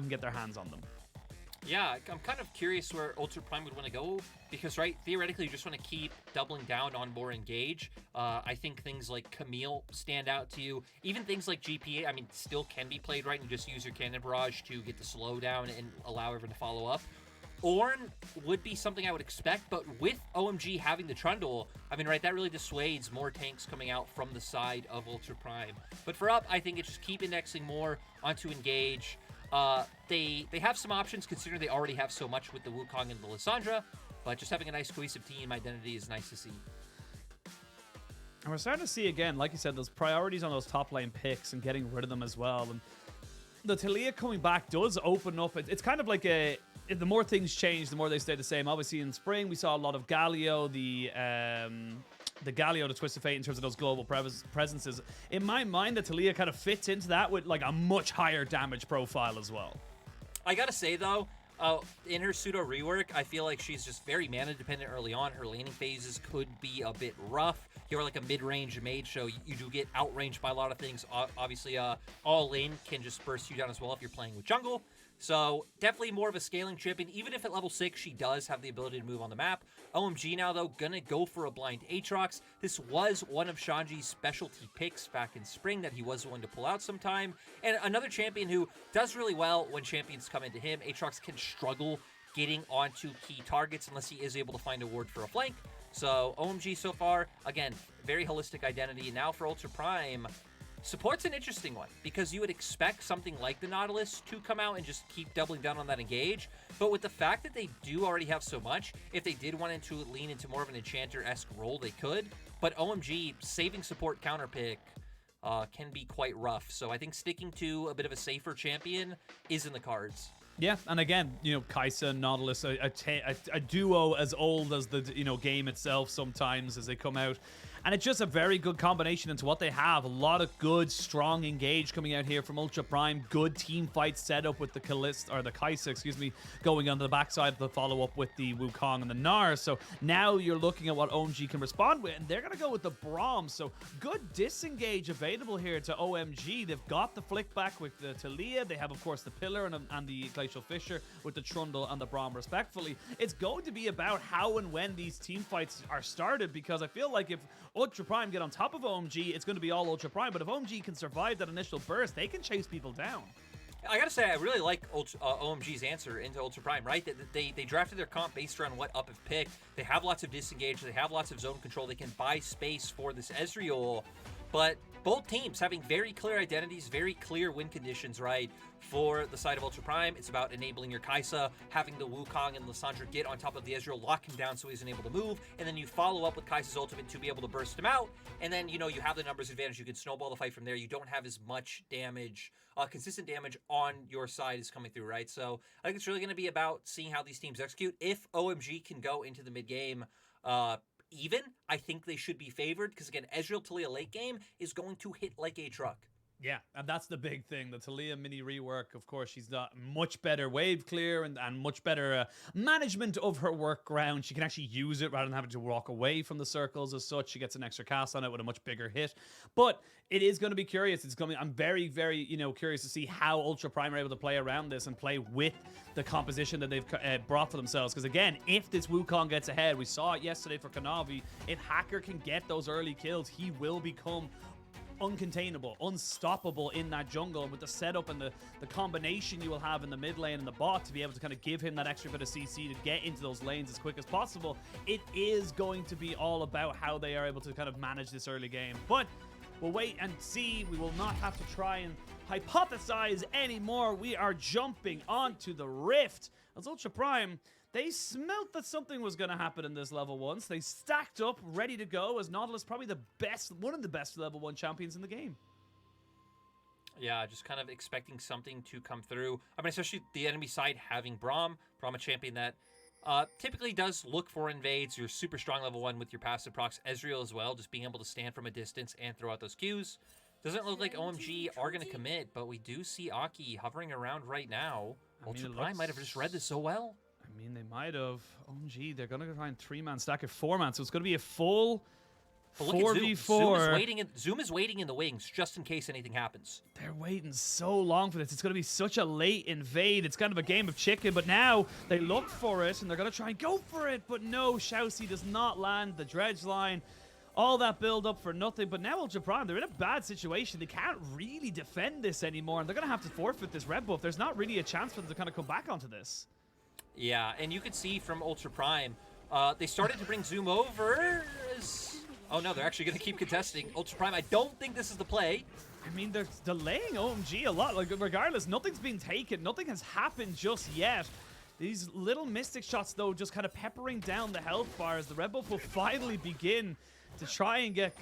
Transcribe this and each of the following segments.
can get their hands on them. Yeah, I'm kind of curious where Ultra Prime would want to go because, right, theoretically, you just want to keep doubling down on more engage. I think things like Camille stand out to you. Even things like GPA, I mean, still can be played right and just use your Cannon Barrage to get the slowdown and allow everyone to follow up. Ornn would be something I would expect, but with OMG having the Trundle, I mean, right, that really dissuades more tanks coming out from the side of Ultra Prime. But for up, I think it's just keep indexing more onto engage. They have some options considering they already have so much with the Wukong and the Lissandra, but just having a nice cohesive team identity is nice to see. And we're starting to see again, like you said, those priorities on those top lane picks and getting rid of them as well. And the Taliyah coming back does open up. It's kind of like the more things change, the more they stay the same. Obviously, in spring, we saw a lot of Galio, the Galio, the Twist of Fate in terms of those global presences. In my mind, the Taliyah kind of fits into that with like a much higher damage profile as well. I gotta say, though, in her pseudo rework, I feel like she's just very mana dependent early on. Her laning phases could be a bit rough. You're like a mid-range mage, so you do get outranged by a lot of things. Obviously, all in can just burst you down as well if you're playing with jungle. So definitely more of a scaling champion. Even if at level 6 she does have the ability to move on the map. OMG now, though, gonna go for a blind Aatrox. This was one of Shanji's specialty picks back in spring that he was willing to pull out sometime. And another champion who does really well when champions come into him. Aatrox can struggle getting onto key targets unless he is able to find a ward for a flank. So OMG so far, again, very holistic identity. Now for Ultra Prime, support's an interesting one because you would expect something like the Nautilus to come out and just keep doubling down on that engage. But with the fact that they do already have so much, if they did want to lean into more of an enchanter-esque role, they could. But OMG, saving support counter pick can be quite rough. So I think sticking to a bit of a safer champion is in the cards. Yeah, and again, you know, Kaisa and Nautilus, a duo as old as the, you know, game itself sometimes as they come out. And it's just a very good combination into what they have. A lot of good, strong engage coming out here from Ultra Prime. Good team fight set up with the Kaisa, excuse me, going on the backside of the follow-up with the Wukong and the Gnar. So now you're looking at what OMG can respond with, and they're going to go with the Braum. So good disengage available here to OMG. They've got the flick back with the Taliyah. They have, of course, the Pillar and the Glacial Fissure with the Trundle and the Braum, respectfully. It's going to be about how and when these team fights are started, because I feel like if Ultra Prime get on top of OMG, it's going to be all Ultra Prime. But if OMG can survive that initial burst, they can chase people down. I gotta say, I really like OMG's answer into Ultra Prime, right? They drafted their comp based around what up have picked. They have lots of disengage. They have lots of zone control. They can buy space for this Ezreal. But both teams having very clear identities, very clear win conditions, right? For the side of Ultra Prime, it's about enabling your Kaisa, having the Wukong and Lissandra get on top of the Ezreal, lock him down so he's unable to move, and then you follow up with Kaisa's ultimate to be able to burst him out, and then, you know, you have the numbers advantage. You can snowball the fight from there. You don't have as much damage, consistent damage on your side is coming through, right? So I think it's really going to be about seeing how these teams execute. If OMG can go into the mid-game even, I think they should be favored because, again, Ezreal Taliyah late game is going to hit like a truck. Yeah, and that's the big thing. The Taliyah mini rework, of course, she's got much better wave clear and much better management of her workground. She can actually use it rather than having to walk away from the circles as such. She gets an extra cast on it with a much bigger hit. But it is going to be curious. I'm very, very, you know, curious to see how Ultra Prime are able to play around this and play with the composition that they've brought for themselves. Because again, if this Wukong gets ahead, we saw it yesterday for Kanavi, if Hacker can get those early kills, he will become uncontainable, unstoppable in that jungle. And with the setup and the combination you will have in the mid lane and the bot to be able to kind of give him that extra bit of CC to get into those lanes as quick as possible, it is going to be all about how they are able to kind of manage this early game. But we'll wait and see. We will not have to try and hypothesize anymore. We are jumping onto the Rift. As Ultra Prime, they smelt that something was going to happen in this level 1. So they stacked up, ready to go, as Nautilus probably one of the best level 1 champions in the game. Yeah, just kind of expecting something to come through. I mean, especially the enemy side having Braum a champion that typically does look for invades. You're super strong level 1 with your passive procs. Ezreal as well, just being able to stand from a distance and throw out those Qs. Doesn't look like OMG are going to commit, but we do see Aki hovering around right now. Ultra Prime might have just read this so well. I mean, they might have. OMG, they're going to try and 3-man stack it 4-man, so it's going to be a full But look at Zoom. 4v4. Zoom is waiting in the wings just in case anything happens. They're waiting so long for this. It's going to be such a late invade. It's kind of a game of chicken, but now they look for it, and they're going to try and go for it. But no, ShiauC does not land the dredge line. All that build up for nothing. But now Ultra Prime, they're in a bad situation. They can't really defend this anymore, and they're going to have to forfeit this red buff. There's not really a chance for them to kind of come back onto this. Yeah, and you could see from Ultra Prime, they started to bring Zoom over. Oh no, they're actually going to keep contesting. Ultra Prime, I don't think this is the play. I mean, they're delaying OMG a lot. Like, regardless, nothing's been taken. Nothing has happened just yet. These little Mystic shots, though, just kind of peppering down the health bars. The red buff will finally begin to try and get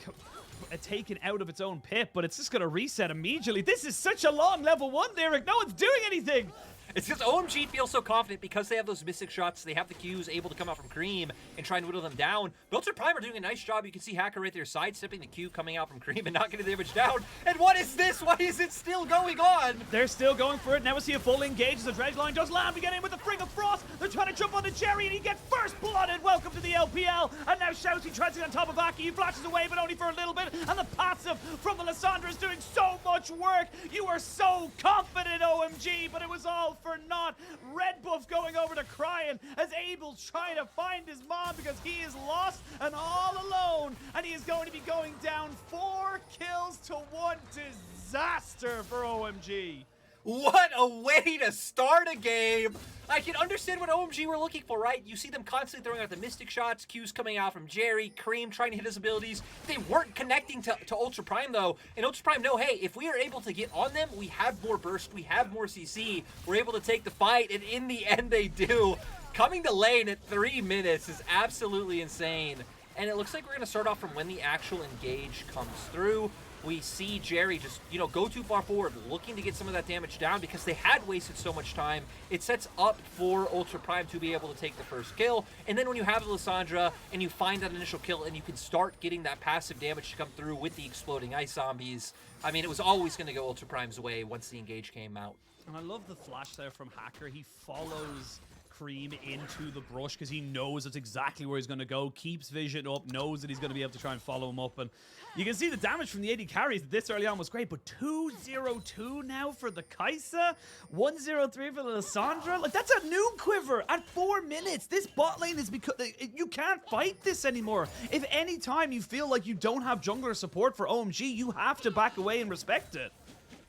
taken out of its own pit, but it's just going to reset immediately. This is such a long level 1, Derek. No one's doing anything. It's because OMG feels so confident because they have those Mystic shots. They have the Qs able to come out from Creme and try and whittle them down. But Ultra Prime are doing a nice job. You can see Hacker right there sidestepping the Q coming out from Creme and not getting the damage down. And what is this? Why is it still going on? They're still going for it. Now we see a full engage as the dredge line does land. We get in with the Fring of Frost. They're trying to jump on the Jerry, and he gets first blooded. Welcome to the LPL. And now ShiauC tries to get on top of Aki. He flashes away, but only for a little bit. And the passive from the Lissandra is doing so much work. You are so confident, OMG, but it was all for naught. Red buff going over to Cryin as Abel trying to find his mom because he is lost and all alone, and he is going to be going down 4 kills to 1. Disaster for OMG. What a way to start a game! I can understand what OMG were looking for, right? You see them constantly throwing out the Mystic shots, Qs coming out from Jerry, Creme trying to hit his abilities. They weren't connecting to Ultra Prime, though. And Ultra Prime know, hey, if we are able to get on them, we have more burst, we have more CC, we're able to take the fight, and in the end they do. Coming to lane at 3 minutes is absolutely insane. And it looks like we're going to start off from when the actual engage comes through. We see Jerry just, go too far forward, looking to get some of that damage down because they had wasted so much time. It sets up for Ultra Prime to be able to take the first kill. And then when you have the Lissandra and you find that initial kill and you can start getting that passive damage to come through with the exploding ice zombies, I mean, it was always going to go Ultra Prime's way once the engage came out. And I love the flash there from Hacker. He follows Creme into the brush because he knows that's exactly where he's going to go, keeps vision up, knows that he's going to be able to try and follow him up. And you can see the damage from the AD carries this early on was great, but 2-0-2 now for the Kaisa, 1-0-3 for the Lissandra. Like, that's a new quiver at 4 minutes. This bot lane is because you can't fight this anymore. If any time you feel like you don't have jungler support for OMG, you have to back away and respect it.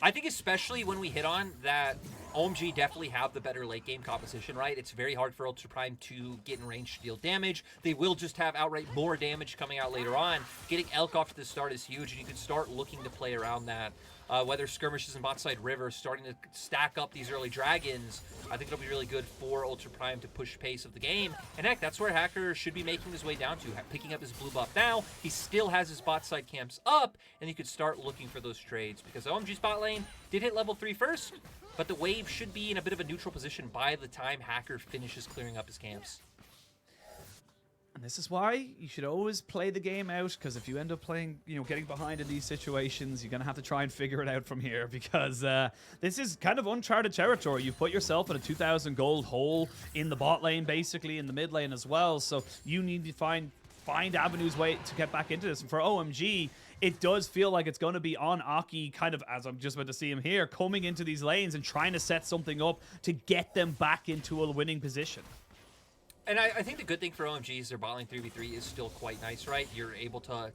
I think especially when we hit on that OMG definitely have the better late game composition, right? It's very hard for Ultra Prime to get in range to deal damage. They will just have outright more damage coming out later on. Getting Elk off to the start is huge, and you can start looking to play around that. Whether skirmishes in bot side river, starting to stack up these early dragons, I think it'll be really good for Ultra Prime to push pace of the game. And heck, that's where Hacker should be making his way down to, picking up his blue buff now. He still has his bot side camps up, and you could start looking for those trades because OMG's bot lane did hit level 3 first, but the wave should be in a bit of a neutral position by the time Hacker finishes clearing up his camps. And this is why you should always play the game out, because if you end up playing, getting behind in these situations, you're going to have to try and figure it out from here, because this is kind of uncharted territory. You've put yourself in a 2,000 gold hole in the bot lane, basically, in the mid lane as well, so you need to find avenues way to get back into this. And for OMG, it does feel like it's going to be on Aki, kind of, as I'm just about to see him here, coming into these lanes and trying to set something up to get them back into a winning position. And I think the good thing for OMG is their bot lane 3v3 is still quite nice, right? You're able to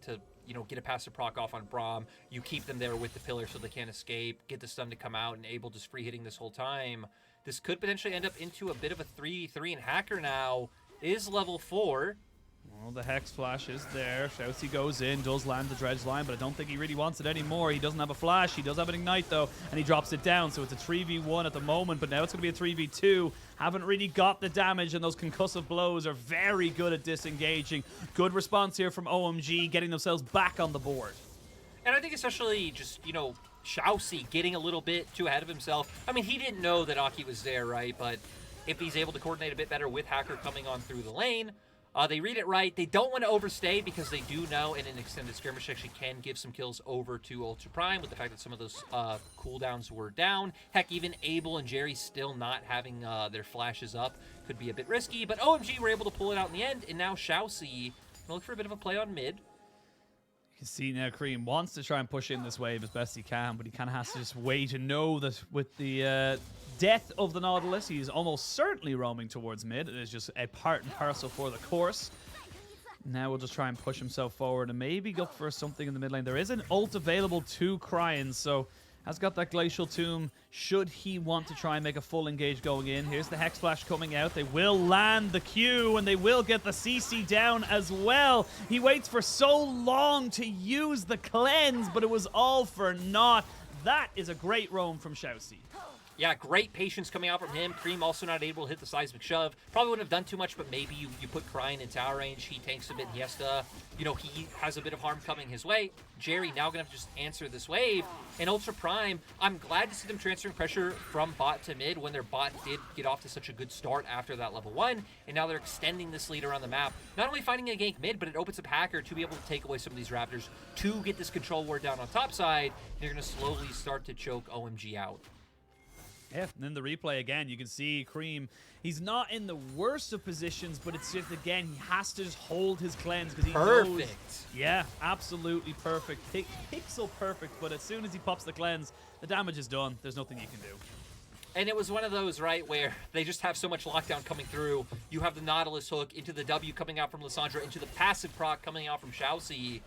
get a passive proc off on Braum. You keep them there with the pillar so they can't escape, get the stun to come out, and Abel just free hitting this whole time. This could potentially end up into a bit of a 3v3, and Hacker now is level 4. Well, the Hex Flash is there. ShiauC goes in, does land the dredge line, but I don't think he really wants it anymore. He doesn't have a flash. He does have an ignite, though, and he drops it down. So it's a 3v1 at the moment, but now it's going to be a 3v2. Haven't really got the damage, and those concussive blows are very good at disengaging. Good response here from OMG, getting themselves back on the board. And I think especially just, ShiauC getting a little bit too ahead of himself. I mean, he didn't know that Aki was there, right? But if he's able to coordinate a bit better with Hacker coming on through the lane, they read it right. They don't want to overstay because they do know in an extended skirmish actually can give some kills over to Ultra Prime with the fact that some of those cooldowns were down. Heck, even Abel and Jerry still not having their flashes up could be a bit risky, but OMG were able to pull it out in the end, and now ShiauC look for a bit of a play on mid. You can see now Creme wants to try and push in this wave as best he can, but he kind of has to just wait and know that with the death of the Nautilus, he's almost certainly roaming towards mid. It is just a part and parcel for the course. Now we'll just try and push himself forward and maybe go for something in the mid lane. There is an ult available to Cryin, so has got that Glacial Tomb should he want to try and make a full engage going in. Here's the Hex Flash coming out. They will land the Q and they will get the CC down as well. He waits for so long to use the cleanse, but it was all for naught. That is a great roam from ShiauC. Yeah, great patience coming out from him. Creme also not able to hit the seismic shove. Probably wouldn't have done too much, but maybe you put Cryin in tower range. He tanks a bit. He has to, he has a bit of harm coming his way. Jerry now going to have to just answer this wave. And Ultra Prime, I'm glad to see them transferring pressure from bot to mid when their bot did get off to such a good start after that level 1. And now they're extending this lead around the map. Not only finding a gank mid, but it opens up Hacker to be able to take away some of these Raptors to get this control ward down on top side. They're going to slowly start to choke OMG out. Yeah, and then the replay again, you can see Creme, he's not in the worst of positions, but it's just, again, he has to just hold his cleanse because he knows. Yeah, absolutely perfect. Pixel perfect, but as soon as he pops the cleanse, the damage is done. There's nothing you can do. And it was one of those, right, where they just have so much lockdown coming through. You have the Nautilus hook into the W coming out from Lissandra, into the passive proc coming out from ShiauC,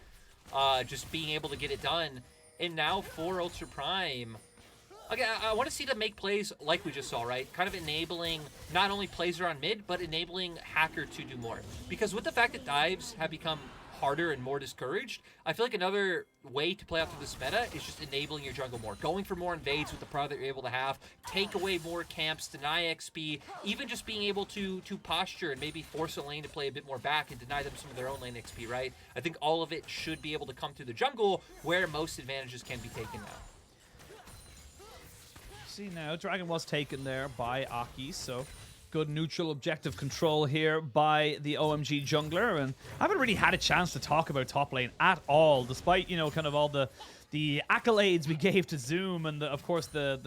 just being able to get it done. And now for Ultra Prime, okay, I want to see them make plays like we just saw, right? Kind of enabling not only plays around mid, but enabling Hacker to do more. Because with the fact that dives have become harder and more discouraged, I feel like another way to play out through this meta is just enabling your jungle more. Going for more invades with the power that you're able to have, take away more camps, deny XP, even just being able to posture and maybe force a lane to play a bit more back and deny them some of their own lane XP, right? I think all of it should be able to come through the jungle where most advantages can be taken now. See now, Dragon was taken there by Aki, so good neutral objective control here by the OMG jungler. And I haven't really had a chance to talk about top lane at all, despite, kind of all the accolades we gave to Zoom and, of course, the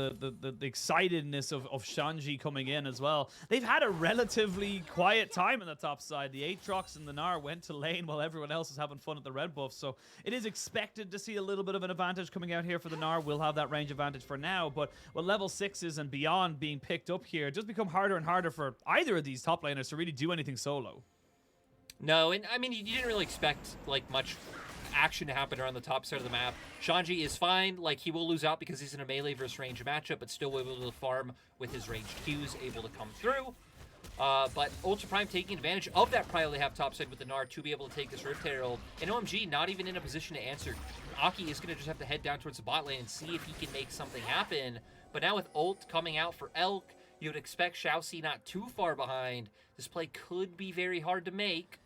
excitedness of Shanji coming in as well. They've had a relatively quiet time in the top side. The Aatrox and the Gnar went to lane while everyone else is having fun at the red buff. So it is expected to see a little bit of an advantage coming out here for the Gnar. We'll have that range advantage for now. But with level 6s and beyond being picked up here, it does become harder and harder for either of these top laners to really do anything solo. No, and I mean, you didn't really expect, much action to happen around the top side of the map. Shanji is fine. He will lose out because he's in a melee versus range matchup, but still able to farm with his ranged Qs, able to come through. But Ultra Prime taking advantage of that prio they have topside with the Gnar to be able to take this Rift Herald. And OMG not even in a position to answer. Aki is going to just have to head down towards the bot lane and see if he can make something happen. But now with ult coming out for Elk, you would expect ShiauC not too far behind. This play could be very hard to make.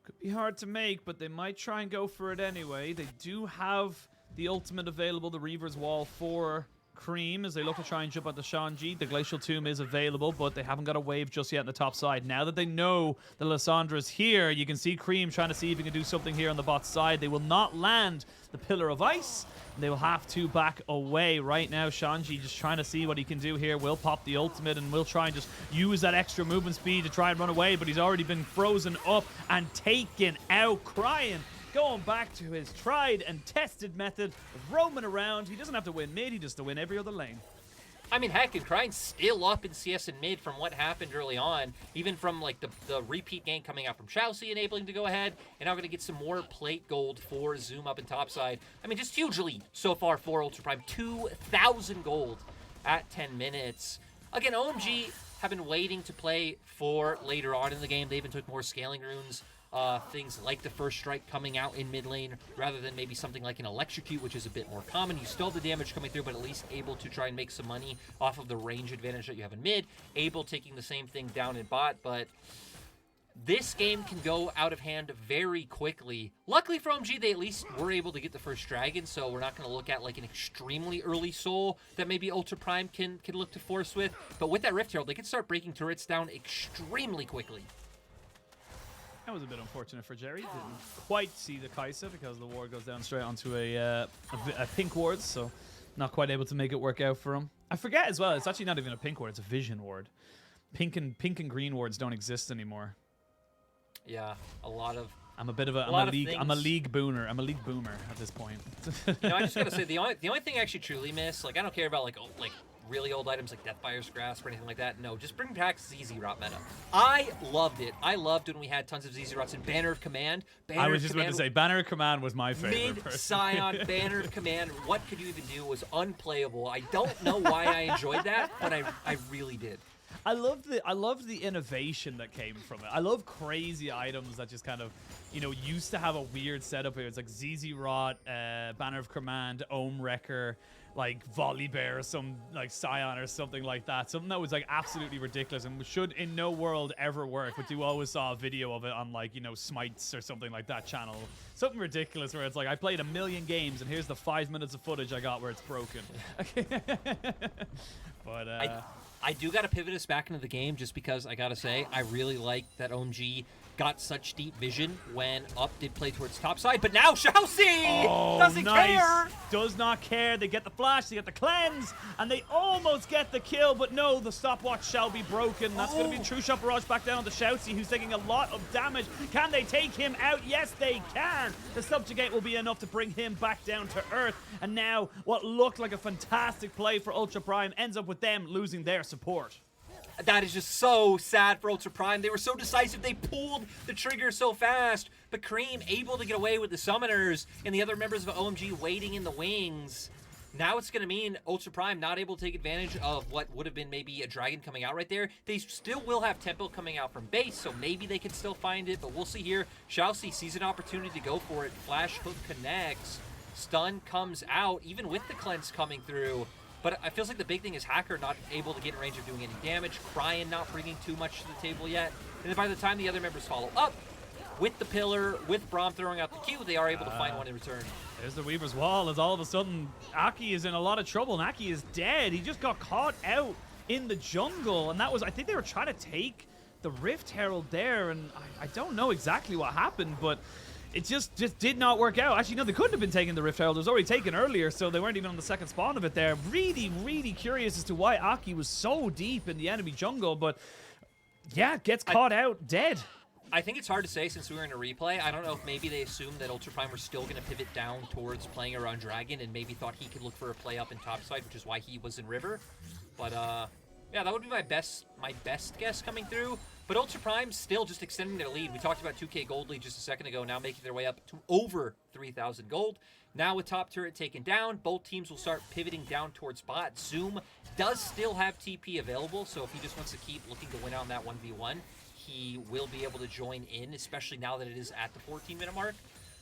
Could be hard to make, but they might try and go for it anyway. They do have the ultimate available, the Reaver's Wall for Creme, as they look to try and jump onto Shanji. The Glacial Tomb is available, but they haven't got a wave just yet on the top side. Now that they know the Lissandra's here, you can see Creme trying to see if he can do something here on the bot side. They will not land the Pillar of Ice. They will have to back away right now. Shanji just trying to see what he can do here. Will pop the ultimate and will try and just use that extra movement speed to try and run away, but he's already been frozen up and taken out. Cryin going back to his tried and tested method of roaming around. He doesn't have to win mid, he just has to win every other lane. I mean, heck, and Cryine's still up in CS and mid from what happened early on, even from the repeat gank coming out from ShiauC enabling to go ahead, and now going to get some more plate gold for Zoom up in topside. I mean, just huge lead so far for Ultra Prime, 2,000 gold at 10 minutes. Again, OMG have been waiting to play for later on in the game. They even took more scaling runes. Things like the first strike coming out in mid lane rather than maybe something like an electrocute, which is a bit more common. You still have the damage coming through, but at least able to try and make some money off of the range advantage that you have in mid. Able taking the same thing down in bot, but this game can go out of hand very quickly. Luckily for OMG, they at least were able to get the first dragon, so we're not going to look at an extremely early soul that maybe Ultra Prime can look to force with. But with that Rift Herald, they can start breaking turrets down extremely quickly. That was a bit unfortunate for Jerry. Didn't quite see the Kaisa because the ward goes down straight onto a pink ward, so not quite able to make it work out for him. I forget as well, it's actually not even a pink ward, it's a vision ward. Pink and green wards don't exist anymore. Yeah, a lot of I'm a bit of a, I'm a league boomer. I'm a league boomer at this point. You know, I just gotta say the only thing I actually truly miss, like I don't care about like really old items like Deathfire's Grasp or anything like that. No, just bring back ZZ Rot meta. I loved it. I loved when we had tons of ZZ Rots in Banner of Command. I was just about to say Banner of Command was my favorite. Mid-Scion Banner of Command. What could you even do? It was unplayable. I don't know why I enjoyed that, but I really did. I love the innovation that came from it. I love crazy items that just kind of, you know, used to have a weird setup here. It's like ZZ Rot, Banner of Command, Ohm Wrecker, like Volley Bear or some like Scion or something like that. Something that was like absolutely ridiculous and should in no world ever work. But you always saw a video of it on like, you know, Smites or something like that channel. Something ridiculous where it's like, I played 1 million games and here's the 5 minutes of footage I got where it's broken. But I do got to pivot us back into the game just because I got to say, I really like that OMG got such deep vision when Up did play towards top side, but now ShiauC doesn't care. Does not care. They get the flash, they get the cleanse, and they almost get the kill, but no, the stopwatch shall be broken. That's going to be True Shot Barrage back down on the ShiauC, who's taking a lot of damage. Can they take him out? Yes, they can. The Subjugate will be enough to bring him back down to earth, and now what looked like a fantastic play for Ultra Prime ends up with them losing their support. That is just so sad for Ultra Prime. They were so decisive. They pulled the trigger so fast. But Creme able to get away with the summoners and the other members of OMG waiting in the wings. Now it's going to mean Ultra Prime not able to take advantage of what would have been maybe a dragon coming out right there. They still will have Tempo coming out from base, so maybe they can still find it. But we'll see here. ShiauC sees an opportunity to go for it. Flash hook connects. Stun comes out, even with the cleanse coming through. But it feels like the big thing is Hacker not able to get in range of doing any damage. Cryin not bringing too much to the table yet. And then by the time the other members follow up, with the pillar, with Braum throwing out the Q, they are able to find one in return. There's the Weaver's Wall as all of a sudden Aki is in a lot of trouble and Aki is dead. He just got caught out in the jungle. And that was, I think they were trying to take the Rift Herald there. And I don't know exactly what happened, but it just did not work out. Actually, no, they couldn't have been taking the Rift Herald. It was already taken earlier, so they weren't even on the second spawn of it there. Really, really curious as to why Aki was so deep in the enemy jungle, but yeah, gets caught out dead. I think it's hard to say since we were in a replay. I don't know if maybe they assumed that Ultra Prime were still going to pivot down towards playing around Dragon and maybe thought he could look for a play up in topside, which is why he was in River. But yeah, that would be my best guess coming through. But Ultra Prime still just extending their lead. We talked about 2K gold lead just a second ago, now making their way up to over 3,000 gold. Now with top turret taken down, both teams will start pivoting down towards bot. Zoom does still have TP available, so if he just wants to keep looking to win on that 1v1, he will be able to join in, especially now that it is at the 14-minute mark.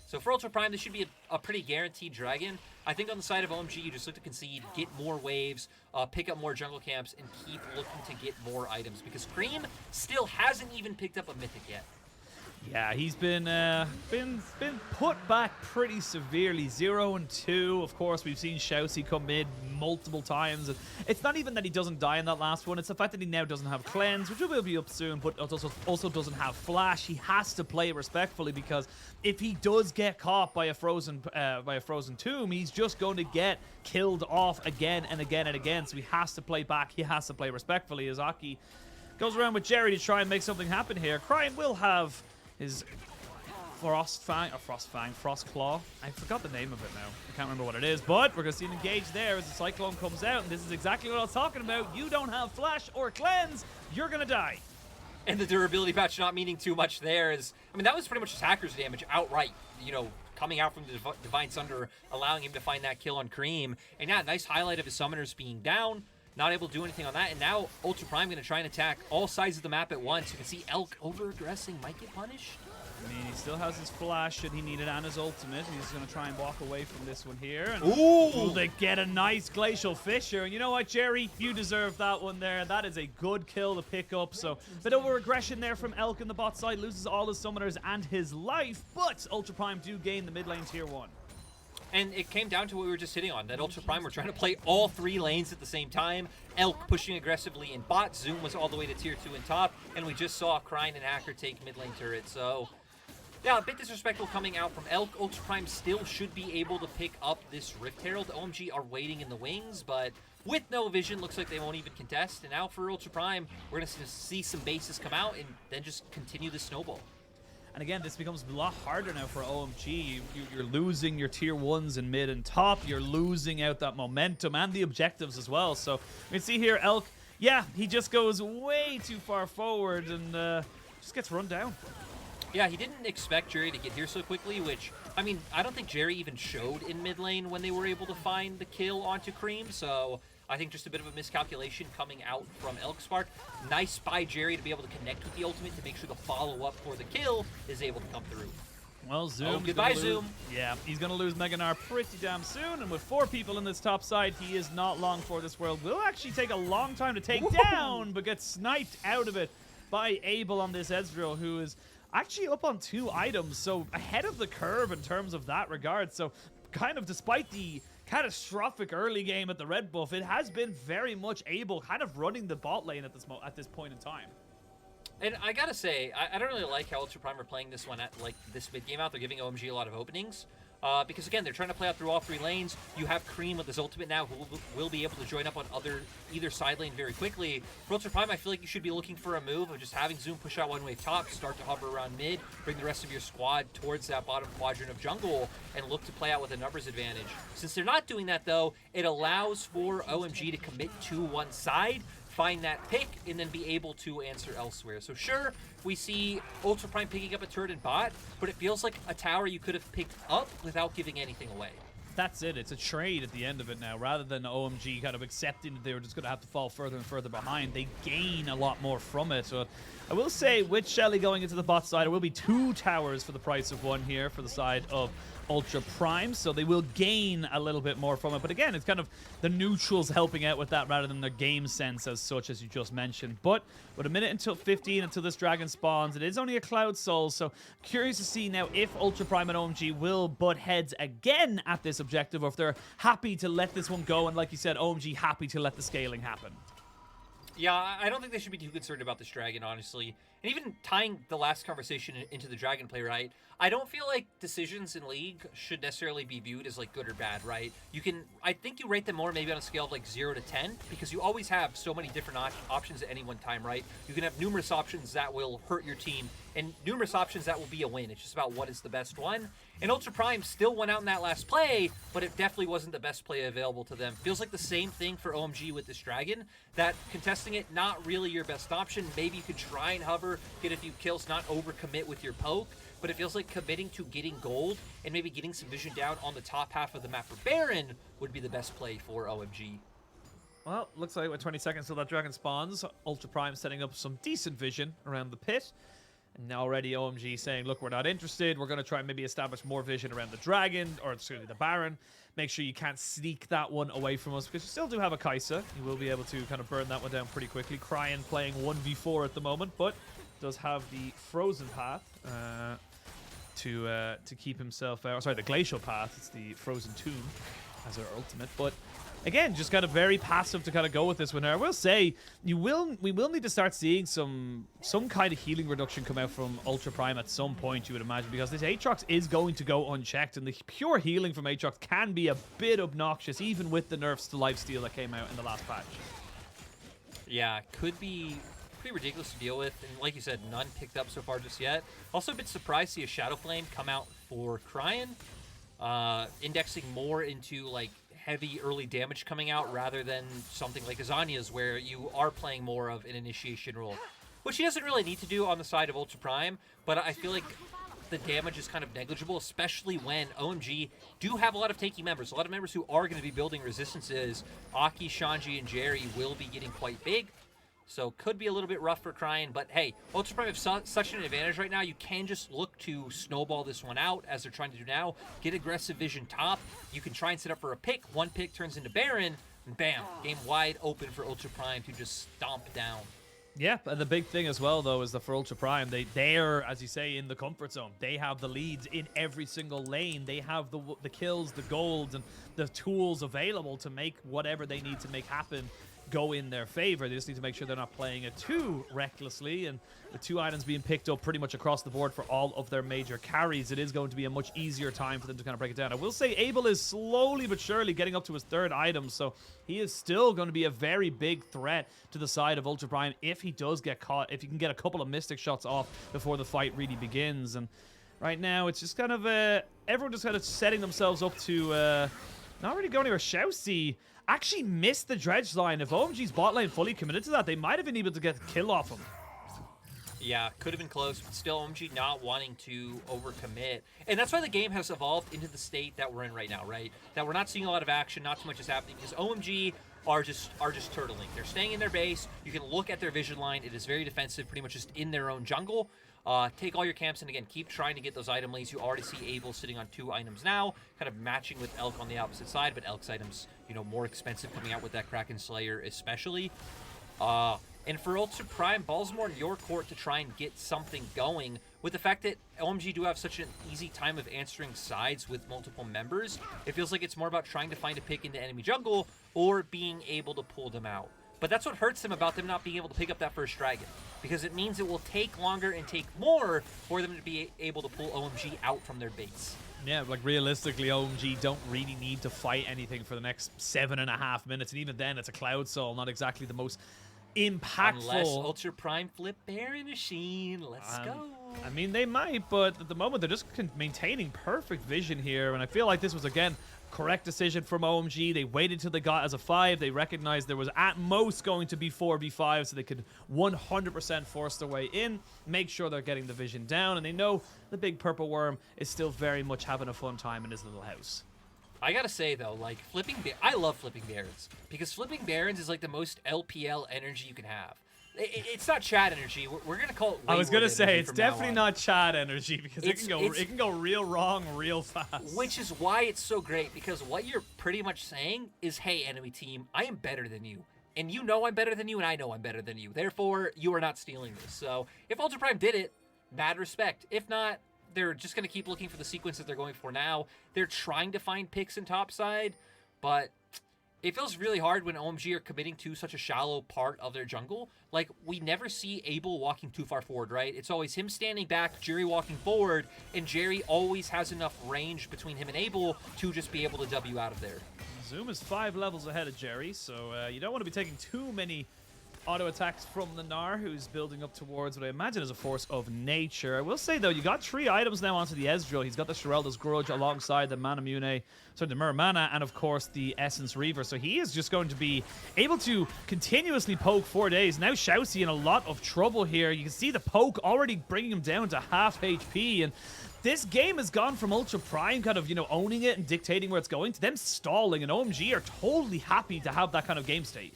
So for Ultra Prime, this should be a pretty guaranteed dragon. I think on the side of OMG, you just look to concede, get more waves, pick up more jungle camps, and keep looking to get more items. Because Creme still hasn't even picked up a mythic yet. Yeah, he's been put back pretty severely. 0 and 2. Of course, we've seen ShiauC come in multiple times. And it's not even that he doesn't die in that last one. It's the fact that he now doesn't have cleanse, which will be up soon, but also doesn't have flash. He has to play respectfully because if he does get caught by a frozen tomb, he's just going to get killed off again and again and again. So he has to play back. He has to play respectfully. As Aki goes around with Jerry to try and make something happen here. Cryin will have his Frost Claw. I forgot the name of it now. I can't remember what it is, but we're going to see an engage there as the Cyclone comes out, and this is exactly what I was talking about. You don't have flash or cleanse, you're going to die. And the durability patch not meaning too much there is, I mean, that was pretty much just Hacker's damage outright, you know, coming out from the Divine Sunder, allowing him to find that kill on Creme. And yeah, nice highlight of his summoners being down. Not able to do anything on that, and now Ultra Prime going to try and attack all sides of the map at once. You can see Elk over-aggressing, might get punished. I mean, he still has his flash should he need it and his ultimate. He's going to try and walk away from this one here. And ooh! They get a nice Glacial Fissure. And you know what, Jerry? You deserve that one there. That is a good kill to pick up. So, bit of over-aggression there from Elk in the bot side. Loses all his summoners and his life. But Ultra Prime do gain the mid lane tier 1. And it came down to what we were just hitting on, that Ultra Prime were trying to play all 3 lanes at the same time. Elk pushing aggressively in bot, Zoom was all the way to tier 2 in top, and we just saw Cryin and Hacker take mid lane turret. So, yeah, a bit disrespectful coming out from Elk. Ultra Prime still should be able to pick up this Rift Herald. OMG are waiting in the wings, but with no vision, looks like they won't even contest. And now for Ultra Prime, we're going to see some bases come out and then just continue the snowball. And again, this becomes a lot harder now for OMG. You're losing your tier 1s in mid and top. You're losing out that momentum and the objectives as well. So we can see here, Elk, yeah, he just goes way too far forward and just gets run down. Yeah, he didn't expect Jerry to get here so quickly, which, I mean, I don't think Jerry even showed in mid lane when they were able to find the kill onto Creme, so I think just a bit of a miscalculation coming out from Elkspark. Nice by Jerry to be able to connect with the ultimate to make sure the follow-up for the kill is able to come through. Well, Zoom. Oh, goodbye, Zoom. Yeah, he's going to lose Gnar pretty damn soon, and with 4 people in this top side, he is not long for this world. Will actually take a long time to take down, but gets sniped out of it by Abel on this Ezreal, who is actually up on 2 items, so ahead of the curve in terms of that regard. So kind of despite the catastrophic early game at the red buff, it has been very much Abel kind of running the bot lane at this point in time. And I gotta say, I don't really like how Ultra Prime are playing this one at like this mid game out. They're giving OMG a lot of openings. Because again, they're trying to play out through all 3 lanes. You have Creme with his ultimate now, who will be able to join up on either side lane very quickly. For Ultra Prime, I feel like you should be looking for a move of just having Zoom push out one wave top, start to hover around mid, bring the rest of your squad towards that bottom quadrant of jungle, and look to play out with a numbers advantage. Since they're not doing that though, it allows for OMG to commit to one side, find that pick, and then be able to answer elsewhere. So sure, we see Ultra Prime picking up a turret and bot, but it feels like a tower you could have picked up without giving anything away. That's it. It's a trade at the end of it now. Rather than OMG kind of accepting that they were just going to have to fall further and further behind, they gain a lot more from it. So I will say, with Shelly going into the bot side, there will be 2 towers for the price of 1 here for the side of Ultra Prime, so they will gain a little bit more from it. But again, it's kind of the neutrals helping out with that rather than their game sense as such, as you just mentioned. But with a minute until 15 until this dragon spawns, it is only a Cloud Soul, so curious to see now if Ultra Prime and OMG will butt heads again at this objective, or if they're happy to let this one go, and like you said, OMG happy to let the scaling happen. Yeah, I don't think they should be too concerned about this dragon, honestly. And even tying the last conversation into the dragon play, right? I don't feel like decisions in League should necessarily be viewed as like good or bad, right? I think you rate them more maybe on a scale of like 0 to 10, because you always have so many different options at any one time, right? You can have numerous options that will hurt your team and numerous options that will be a win. It's just about what is the best one. And Ultra Prime still went out in that last play, but it definitely wasn't the best play available to them. Feels like the same thing for OMG with this dragon, that contesting it, not really your best option. Maybe you could try and hover, get a few kills, not overcommit with your poke, but it feels like committing to getting gold and maybe getting some vision down on the top half of the map for Baron would be the best play for OMG. Well, looks like with 20 seconds till that dragon spawns, Ultra Prime setting up some decent vision around the pit. And now already OMG saying, look, we're not interested. We're going to try and maybe establish more vision around the dragon, or excuse me, the Baron. Make sure you can't sneak that one away from us, because you still do have a Kaisa. You will be able to kind of burn that one down pretty quickly. Cryin playing 1v4 at the moment, but does have the frozen path to keep himself out. Sorry, the glacial path. It's the frozen tomb as our ultimate, but again, just kind of very passive to kind of go with this one. I will say, we will need to start seeing some kind of healing reduction come out from Ultra Prime at some point, you would imagine, because this Aatrox is going to go unchecked, and the pure healing from Aatrox can be a bit obnoxious, even with the nerfs to lifesteal that came out in the last patch. Yeah, could be pretty ridiculous to deal with, and like you said, none picked up so far just yet. Also a bit surprised to see a Shadow Flame come out for Cryin, indexing more into like heavy early damage coming out rather than something like Azania's, where you are playing more of an initiation role, which he doesn't really need to do on the side of Ultra Prime, but I feel like the damage is kind of negligible, especially when OMG do have a lot of tanky members, a lot of members who are going to be building resistances. Aki, Shanji, and Jerry will be getting quite big, so could be a little bit rough for Cryin, but hey, Ultra Prime have such an advantage right now. You can just look to snowball this one out, as they're trying to do now. Get aggressive vision top. You can try and set up for a pick. One pick turns into Baron, and bam, game wide open for Ultra Prime to just stomp down. Yeah, and the big thing as well, though, is that for Ultra Prime, they're, as you say, in the comfort zone. They have the leads in every single lane. They have the kills, the golds, and the tools available to make whatever they need to make happen go in their favor. They just need to make sure they're not playing it too recklessly, and with 2 items being picked up pretty much across the board for all of their major carries, it is going to be a much easier time for them to kind of break it down. I will say Abel is slowly but surely getting up to his 3rd item, so he is still going to be a very big threat to the side of Ultra Prime if he does get caught, if he can get a couple of Mystic shots off before the fight really begins. And right now, it's just kind of everyone just kind of setting themselves up to not really go anywhere. ShiauC actually missed the dredge line. If OMG's bot lane fully committed to that, they might have been able to get a kill off him. Yeah, could have been close, but still OMG not wanting to overcommit. And that's why the game has evolved into the state that we're in right now, right? That we're not seeing a lot of action, not too much is happening, because OMG are just turtling. They're staying in their base. You can look at their vision line. It is very defensive, pretty much just in their own jungle. Take all your camps, and again, keep trying to get those item leads. You already see Abel sitting on 2 items now, kind of matching with Elk on the opposite side, but Elk's items, you know, more expensive coming out with that Kraken Slayer especially. And for Ultra Prime, ball's more in your court to try and get something going. With the fact that OMG do have such an easy time of answering sides with multiple members, it feels like it's more about trying to find a pick into enemy jungle or being able to pull them out. But that's what hurts them about them not being able to pick up that first dragon, because it means it will take longer and take more for them to be able to pull OMG out from their base. Yeah, like realistically, OMG don't really need to fight anything for the next 7.5 minutes, and even then, it's a Cloud Soul, not exactly the most impactful. Unless Ultra Prime flip Baron Machine, let's go. I mean, they might, but at the moment, they're just maintaining perfect vision here, and I feel like this was, again, correct decision from OMG. They waited till they got as a 5. They recognized there was at most going to be 4v5, so they could 100% force their way in, make sure they're getting the vision down, and they know the big purple worm is still very much having a fun time in his little house. I gotta say though, like I love flipping Barons, because flipping Barons is like the most LPL energy you can have. It's not Chad energy. We're gonna call it. I was gonna say it's definitely not Chad energy, because it can go real wrong real fast. Which is why it's so great, because what you're pretty much saying is, hey, enemy team, I am better than you, and you know I'm better than you, and I know I'm better than you. Therefore, you are not stealing this. So if Ultra Prime did it, mad respect. If not, they're just going to keep looking for the sequence that they're going for now. They're trying to find picks in topside, but it feels really hard when OMG are committing to such a shallow part of their jungle. Like, we never see Abel walking too far forward, right? It's always him standing back, Jerry walking forward, and Jerry always has enough range between him and Abel to just be able to W out of there. Zoom is 5 levels ahead of Jerry, so you don't want to be taking too many auto attacks from the Gnar, who's building up towards what I imagine is a force of nature. I will say, though, you got 3 items now onto the Ezreal. He's got the Shirelda's Grudge alongside the the Mirror Mana, and of course the Essence Reaver. So he is just going to be able to continuously poke 4 days. Now ShiauC in a lot of trouble here. You can see the poke already bringing him down to half HP, and this game has gone from Ultra Prime kind of, owning it and dictating where it's going to them stalling, and OMG are totally happy to have that kind of game state.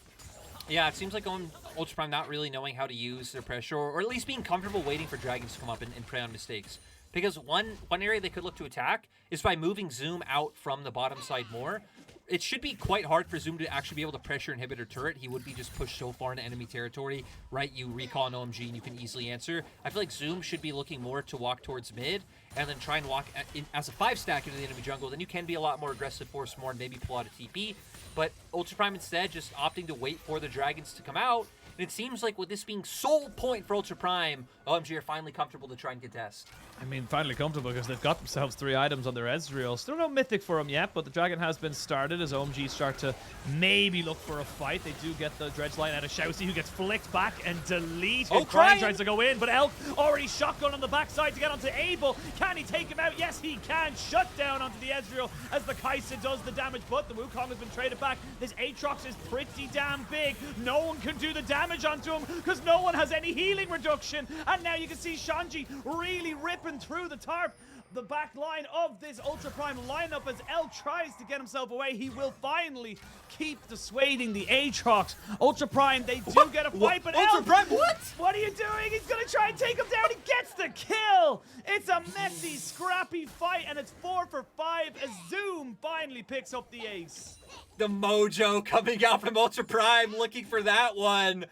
Yeah, it seems like Ultra Prime not really knowing how to use their pressure, or at least being comfortable waiting for dragons to come up and prey on mistakes. Because one area they could look to attack is by moving Zoom out from the bottom side more. It should be quite hard for Zoom to actually be able to pressure inhibitor turret. He would be just pushed so far into enemy territory, right? You recall an OMG and you can easily answer. I feel like Zoom should be looking more to walk towards mid and then try and walk as a 5-stack into the enemy jungle. Then you can be a lot more aggressive, force more, and maybe pull out a TP. But Ultra Prime instead just opting to wait for the dragons to come out. And it seems like with this being sole point for Ultra Prime, OMG are finally comfortable to try and contest. I mean, finally comfortable because they've got themselves 3 items on their Ezreal. Still no Mythic for them yet, but the Dragon has been started as OMG start to maybe look for a fight. They do get the Dredge Line out of ShiauC, who gets flicked back and deleted. Oh, Cryin tries to go in, but Elk already shotgun on the backside to get onto Abel. Can he take him out? Yes, he can. Shut down onto the Ezreal as the Kaisa does the damage, but the Wukong has been traded back. This Aatrox is pretty damn big. No one can do the damage onto him because no one has any healing reduction. And now you can see Shanji really ripping through the tarp. The back line of this Ultra Prime lineup as L tries to get himself away. He will finally keep dissuading the Aatrox. Ultra Prime, they do get a fight, but Ultra Prime, what? What are you doing? He's going to try and take him down. He gets the kill. It's a messy, scrappy fight, and it's 4 for 5 as Zoom finally picks up the ace. The mojo coming out from Ultra Prime, looking for that one.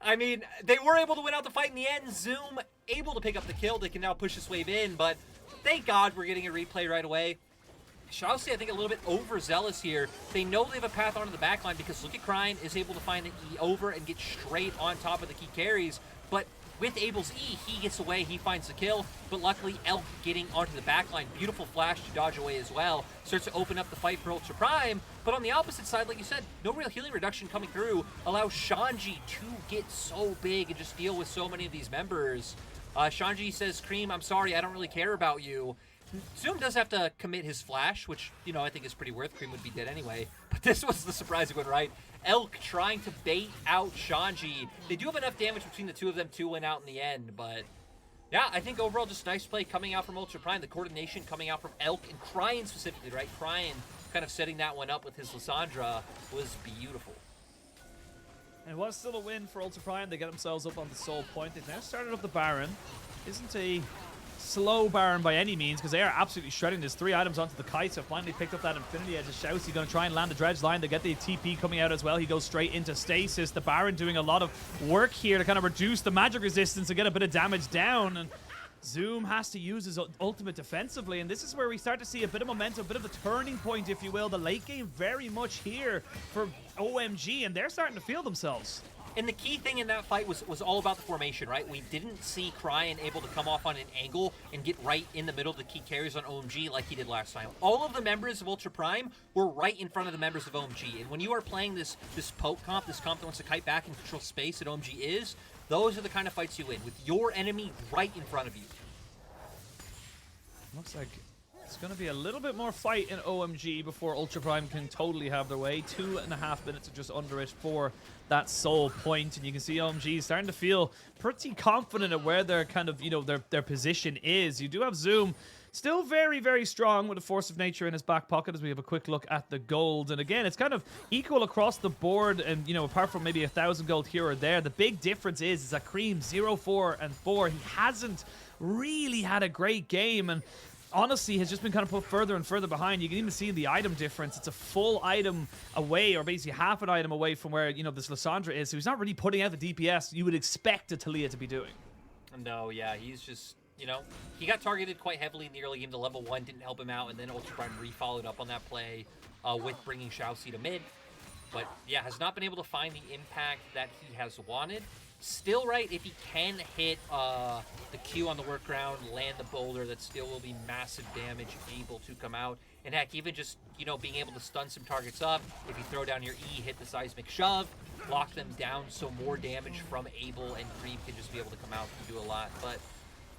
I mean, they were able to win out the fight in the end. Zoom able to pick up the kill. They can now push this wave in, but thank God we're getting a replay right away. ShiauC, I think, a little bit overzealous here. They know they have a path onto the backline because look at Cryin is able to find the E over and get straight on top of the key carries. But with Abel's E, he gets away, he finds the kill. But luckily, Elk getting onto the backline, beautiful flash to dodge away as well. Starts to open up the fight for Ultra Prime. But on the opposite side, like you said, no real healing reduction coming through. Allows Shanji to get so big and just deal with so many of these members. Shanji says, Creme, I'm sorry, I don't really care about you. Zoom does have to commit his flash, which, you know, I think is pretty worth. Creme would be dead anyway. But this was the surprising one, right? Elk trying to bait out Shanji. They do have enough damage between the two of them to win out in the end, but yeah, I think overall just nice play coming out from Ultra Prime. The coordination coming out from Elk and Cryin specifically, right? Cryin kind of setting that one up with his Lissandra was beautiful. And it was still a win for Ultra Prime. They get themselves up on the Soul Point. They've now started up the Baron. Isn't a slow Baron by any means, because they are absolutely shredding. There's 3 items onto the Kaisa. Finally picked up that Infinity Edge. ShiauC going to try and land the Dredge line. They get the TP coming out as well. He goes straight into Stasis. The Baron doing a lot of work here to kind of reduce the magic resistance and get a bit of damage down. And Zoom has to use his ultimate defensively, and this is where we start to see a bit of momentum, a bit of a turning point, if you will. The late game very much here for OMG, and they're starting to feel themselves. And the key thing in that fight was all about the formation, right? We didn't see Cryin able to come off on an angle and get right in the middle of the key carries on OMG like he did last time. All of the members of Ultra Prime were right in front of the members of OMG. And when you are playing this poke comp, this comp that wants to kite back and control space that OMG is, those are the kind of fights you win, with your enemy right in front of you. Looks like it's going to be a little bit more fight in OMG before Ultra Prime can totally have their way. 2.5 minutes or just under it for that Soul Point, and you can see OMG starting to feel pretty confident at where their kind of, you know, their position is. You do have Zoom still very, very strong with a Force of Nature in his back pocket as we have a quick look at the gold. And again, it's kind of equal across the board, and, you know, apart from maybe 1,000 gold here or there, the big difference is that Creme 0, 4, and 4, he hasn't really had a great game, and honestly has just been kind of put further and further behind. You can even see the item difference. It's a full item away, or basically half an item away from where, you know, this Lissandra is, so he's not really putting out the DPS you would expect a Taliyah to be doing. No, yeah, he's just, you know, he got targeted quite heavily in the early game. The level 1 didn't help him out, and then Ultra Prime re-followed up on that play with bringing ShiauC to mid. But yeah, has not been able to find the impact that he has wanted. Still, right, if he can hit the Q on the workaround, land the boulder, that still will be massive damage able to come out. And heck, even just, you know, being able to stun some targets up, if you throw down your E, hit the seismic shove, lock them down, so more damage from Abel and Creme can just be able to come out and do a lot. But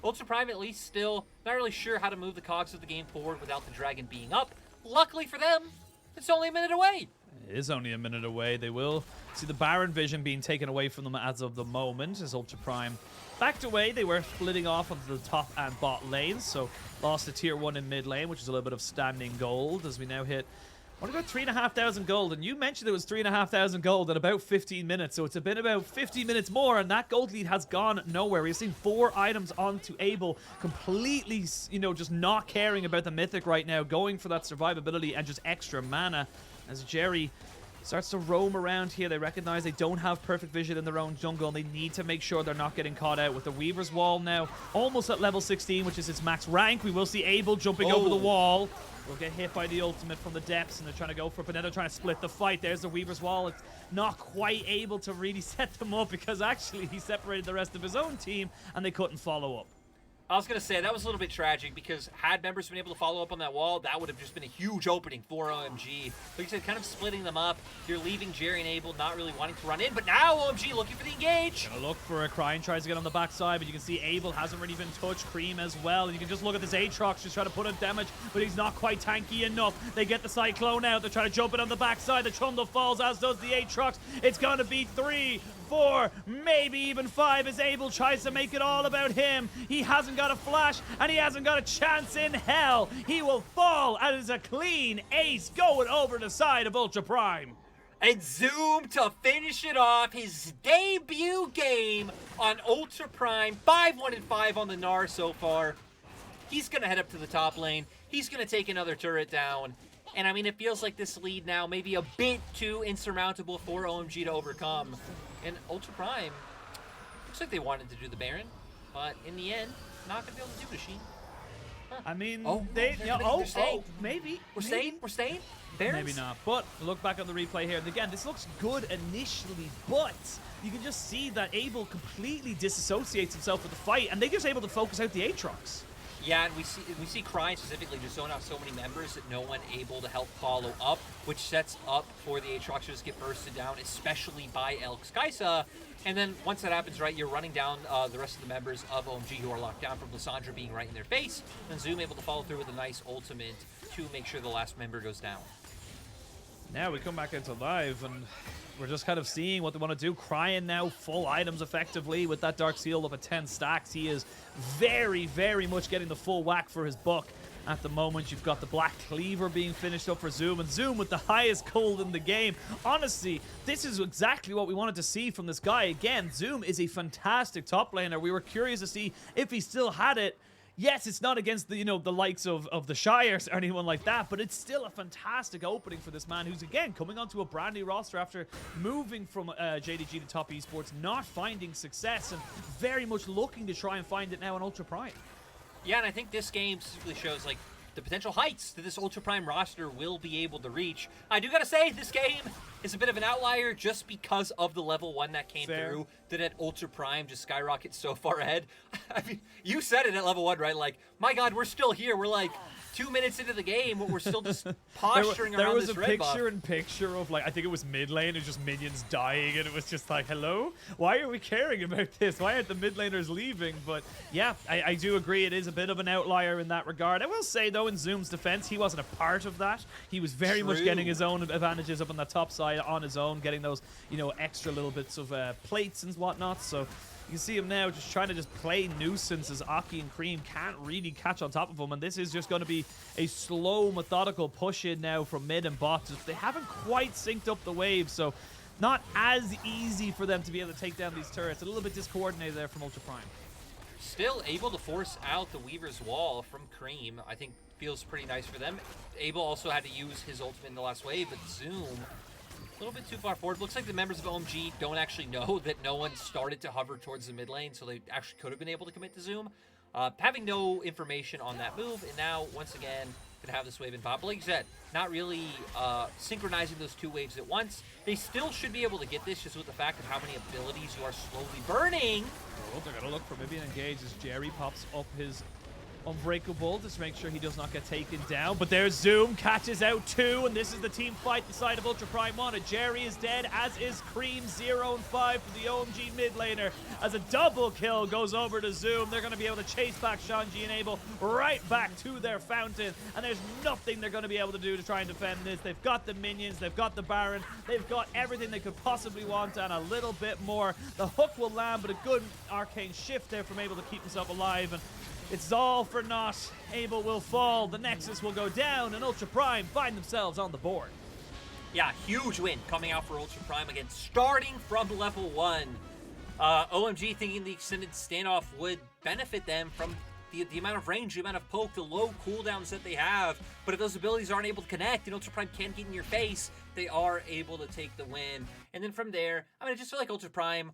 Ultra Prime, at least, still not really sure how to move the cogs of the game forward without the dragon being up. Luckily for them, it's only a minute away. It is only a minute away. They will see the Baron vision being taken away from them as of the moment, as Ultra Prime backed away. They were splitting off onto the top and bot lanes, so lost a tier 1 in mid lane, which is a little bit of standing gold, as we now hit, what about 3,500 gold? And you mentioned it was 3,500 gold in about 15 minutes, so it's been about 15 minutes more, and that gold lead has gone nowhere. We've seen 4 items onto Abel, completely, you know, just not caring about the Mythic right now, going for that survivability and just extra mana. As Jerry starts to roam around here, they recognize they don't have perfect vision in their own jungle, and they need to make sure they're not getting caught out with the Weaver's Wall now almost at level 16, which is its max rank. We will see Abel jumping over the wall. We'll get hit by the ultimate from the depths, and they're trying to go for it, but now they're trying to split the fight. There's the Weaver's Wall. It's not quite able to really set them up because actually he separated the rest of his own team, and they couldn't follow up. I was going to say, that was a little bit tragic, because had members been able to follow up on that wall, that would have just been a huge opening for OMG. Like you said, kind of splitting them up. You're leaving Jerry and Abel not really wanting to run in, but now OMG looking for the engage. Gonna look for a Cryin, tries to get on the backside, but you can see Abel hasn't really been touched. Creme as well, and you can just look at this Aatrox just trying to put in damage, but he's not quite tanky enough. They get the Cyclone out, they're trying to jump it on the backside. The Trundle falls, as does the Aatrox. It's gonna be 3, 4, maybe even 5 as Abel tries to make it all about him. He hasn't got a flash, and he hasn't got a chance in hell. He will fall, and it's a clean ace going over the side of Ultra Prime. And Zoom to finish it off, his debut game on Ultra Prime. 5-1-5 on the Gnar so far. He's going to head up to the top lane. He's going to take another turret down. And I mean, it feels like this lead now may be a bit too insurmountable for OMG to overcome. And Ultra Prime, looks like they wanted to do the Baron, but in the end, not going to be able to do it, Sheen. I mean, they're staying. Maybe. We're staying? We're staying? Bears? Maybe not. But look back on the replay here. And again, this looks good initially, but you can just see that Abel completely disassociates himself with the fight, and they're just able to focus out the Aatrox. Yeah, and we see Cryin specifically just zone out so many members that no one able to help follow up, which sets up for the Aatrox to just get bursted down, especially by ADC Kaisa. And then once that happens, right, you're running down the rest of the members of OMG who are locked down from Lissandra being right in their face, and Zoom able to follow through with a nice ultimate to make sure the last member goes down. Now we come back into live, and we're just kind of seeing what they want to do. Cryin now full items effectively with that Dark Seal up at 10 stacks. He is very, very much getting the full whack for his buck. At the moment, you've got the Black Cleaver being finished up for Zoom, and Zoom with the highest gold in the game. Honestly, this is exactly what we wanted to see from this guy. Again, Zoom is a fantastic top laner. We were curious to see if he still had it. Yes, it's not against the, the likes of the Shires or anyone like that, but it's still a fantastic opening for this man who's, again, coming onto a brand new roster after moving from JDG to Top Esports, not finding success, and very much looking to try and find it now on Ultra Prime. Yeah, and I think this game specifically shows, like, the potential heights that this Ultra Prime roster will be able to reach. I do gotta say, this game is a bit of an outlier just because of the level 1 that came through, that at Ultra Prime just skyrockets so far ahead. I mean, you said it at level 1, right? Like, my God, we're still here. We're like 2 minutes into the game, but we're still just posturing around this red buff. There was a picture-in-picture of, like, I think it was mid lane, and just minions dying, and it was just like, hello? Why are we caring about this? Why aren't the mid laners leaving? But yeah, I do agree it is a bit of an outlier in that regard. I will say, though, in Zoom's defense, he wasn't a part of that. He was very much getting his own advantages up on the top side on his own, getting those, extra little bits of plates and whatnot. So you can see him now just trying to just play nuisance as Aki and Creme can't really catch on top of him. And this is just going to be a slow, methodical push in now from mid and bot. They haven't quite synced up the wave, so not as easy for them to be able to take down these turrets. A little bit discoordinated there from Ultra Prime. Still able to force out the Weaver's Wall from Creme. I think feels pretty nice for them. Abel also had to use his ultimate in the last wave, but Zoom a little bit too far forward. Looks like the members of OMG don't actually know that no one started to hover towards the mid lane, so they actually could have been able to commit to Zoom. Having no information on that move, and now, once again, gonna have this wave in bot. But like you said, not really synchronizing those two waves at once. They still should be able to get this just with the fact of how many abilities you are slowly burning. Oh, they're gonna look for maybe an engage as Jerry pops up his Unbreakable just to make sure he does not get taken down. But there's Zoom, catches out 2, and this is the team fight the side of Ultra Prime 1. Jerry is dead, as is Creme. 0 and 5 for the OMG mid laner as a double kill goes over to Zoom. They're going to be able to chase back Shanji and Abel right back to their fountain, and there's nothing they're going to be able to do to try and defend this. They've got the minions, they've got the Baron, they've got everything they could possibly want and a little bit more. The hook will land, but a good arcane shift there from Abel to keep himself alive, and it's all for naught. Abel will fall, the Nexus will go down, and Ultra Prime find themselves on the board. Yeah, huge win coming out for Ultra Prime again, starting from level 1. OMG thinking the extended standoff would benefit them from the amount of range, the amount of poke, the low cooldowns that they have. But if those abilities aren't able to connect and Ultra Prime can't get in your face, they are able to take the win. And then from there, I mean, I just feel like Ultra Prime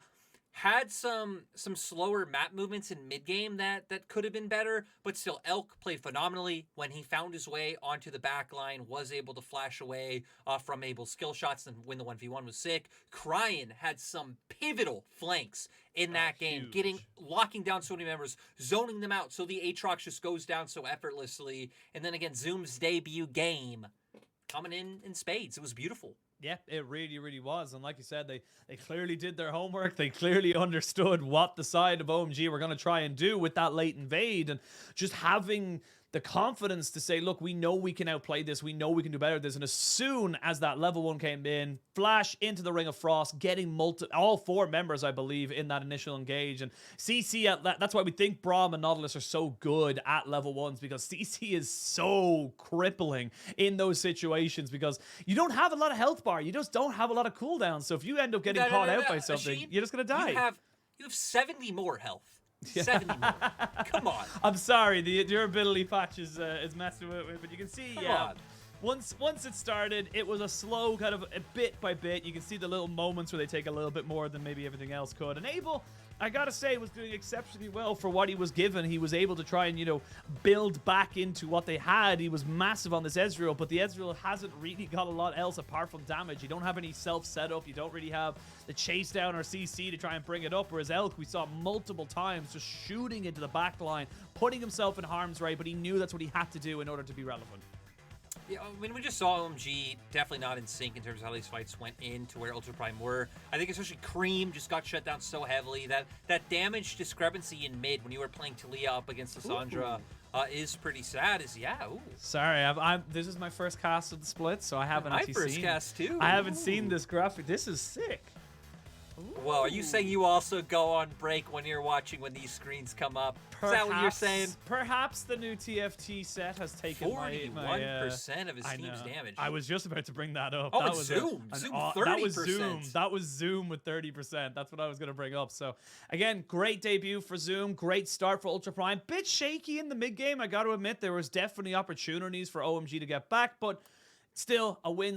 had some slower map movements in mid-game that could have been better, but still, Elk played phenomenally when he found his way onto the back line, was able to flash away from Abel's skill shots and win the 1v1 was sick. Cryin had some pivotal flanks in that game, locking down so many members, zoning them out so the Aatrox just goes down so effortlessly. And then again, Zoom's debut game coming in spades. It was beautiful. Yeah, it really, really was. And like you said, they clearly did their homework. They clearly understood what the side of OMG were going to try and do with that late invade. And just having the confidence to say, look, we know we can outplay this. We know we can do better than this. And as soon as that level 1 came in, flash into the Ring of Frost, getting all 4 members, I believe, in that initial engage. And CC, that's why we think Braum and Nautilus are so good at level 1s, because CC is so crippling in those situations, because you don't have a lot of health bar. You just don't have a lot of cooldowns. So if you end up getting caught out by something, you're just going to die. You have 70 more health. 70 more. Come on. I'm sorry, the durability patch is messing with it, but you can see, once it started, it was a slow kind of a bit by bit. You can see the little moments where they take a little bit more than maybe everything else could. And Abel, I gotta say, was doing exceptionally well for what he was given. He was able to try and, you know, build back into what they had. He was massive on this Ezreal, but the Ezreal hasn't really got a lot else apart from damage. You don't have any self-setup. You don't really have the chase down or CC to try and bring it up. Whereas Elk, we saw multiple times just shooting into the back line, putting himself in harm's way, but he knew that's what he had to do in order to be relevant. Yeah, I mean, we just saw OMG definitely not in sync in terms of how these fights went into where Ultra Prime were. I think especially Creme just got shut down so heavily that damage discrepancy in mid when you were playing Taliyah up against Lissandra is pretty sad. Sorry, this is my first cast of the split, so I haven't actually seen. My first cast too. I haven't seen this graphic. This is sick. Well, are you saying you also go on break when you're watching when these screens come up? Is that what you're saying? Perhaps the new TFT set has taken 41% of his team's damage. I was just about to bring that up. Oh, that it's was Zoom. Zoom 30%. That was Zoom. That was Zoom with 30%. That's what I was going to bring up. So, again, great debut for Zoom. Great start for Ultra Prime. Bit shaky in the mid game. I got to admit, there was definitely opportunities for OMG to get back, but still a win.